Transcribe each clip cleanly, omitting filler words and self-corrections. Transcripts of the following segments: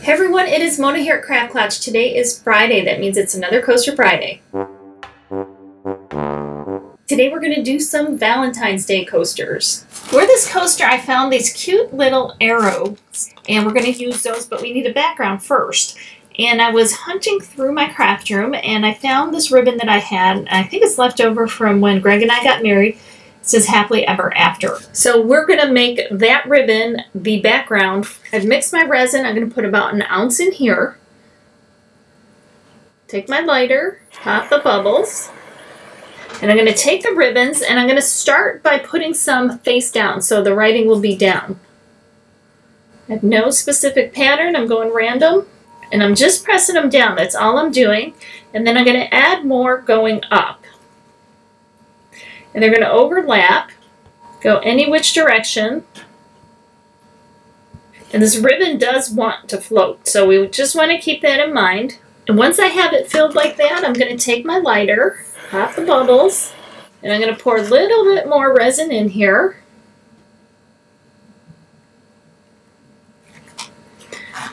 Hey everyone, it is Mona here at Klatch. Today is Friday. That means it's another Coaster Friday. Today we're going to do some Valentine's Day coasters. For this coaster I found these cute little arrows and we're going to use those, but we need a background first. And I was hunting through my craft room and I found this ribbon that I had. I think it's left over from when Greg and I got married. It says happily ever after. So we're going to make that ribbon the background. I've mixed my resin. I'm going to put about an ounce in here. Take my lighter, pop the bubbles, and I'm going to take the ribbons and I'm going to start by putting some face down so the writing will be down. I have no specific pattern. I'm going random and I'm just pressing them down. That's all I'm doing. And then I'm going to add more going up. And they're going to overlap, go any which direction. And this ribbon does want to float, so we just want to keep that in mind. And once I have it filled like that, I'm going to take my lighter, pop the bubbles, and I'm going to pour a little bit more resin in here.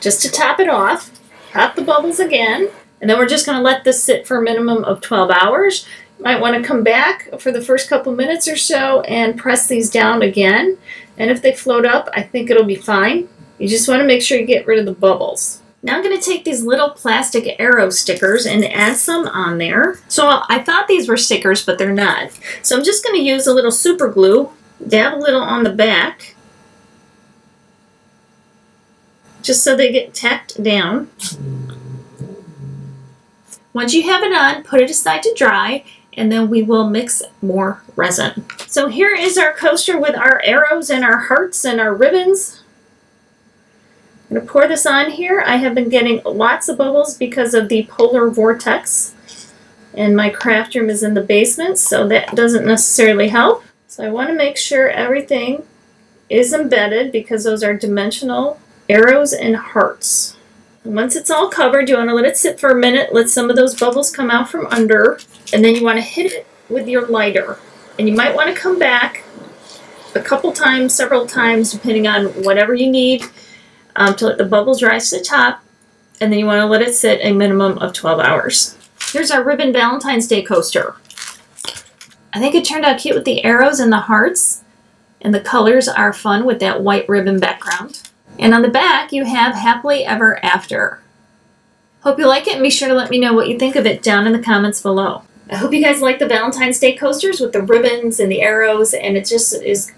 Just to top it off. Pop the bubbles again, and then we're just going to let this sit for a minimum of 12 hours. Might want to come back for the first couple minutes or so and press these down again. And if they float up, I think it'll be fine. You just want to make sure you get rid of the bubbles. Now I'm going to take these little plastic arrow stickers and add some on there. So I thought these were stickers, but they're not. So I'm just going to use a little super glue, dab a little on the back, just so they get tacked down. Once you have it on, put it aside to dry, and then we will mix more resin. So here is our coaster with our arrows and our hearts and our ribbons. I'm going to pour this on here. I have been getting lots of bubbles because of the polar vortex. And my craft room is in the basement, so that doesn't necessarily help. So I want to make sure everything is embedded because those are dimensional arrows and hearts. Once it's all covered, you want to let it sit for a minute, let some of those bubbles come out from under, and then you want to hit it with your lighter. And you might want to come back a couple times, several times, depending on whatever you need to let the bubbles rise to the top, and then you want to let it sit a minimum of 12 hours. Here's our ribbon Valentine's Day coaster. I think it turned out cute with the arrows and the hearts, and the colors are fun with that white ribbon background. And on the back, you have Happily Ever After. Hope you like it, and be sure to let me know what you think of it down in the comments below. I hope you guys like the Valentine's Day coasters with the ribbons and the arrows, and it just is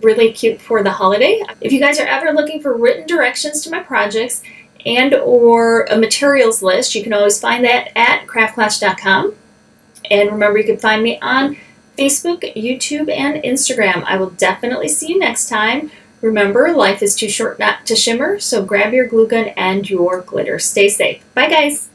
really cute for the holiday. If you guys are ever looking for written directions to my projects and or a materials list, you can always find that at craftclatch.com. And remember, you can find me on Facebook, YouTube, and Instagram. I will definitely see you next time. Remember, life is too short not to shimmer, so grab your glue gun and your glitter. Stay safe. Bye, guys.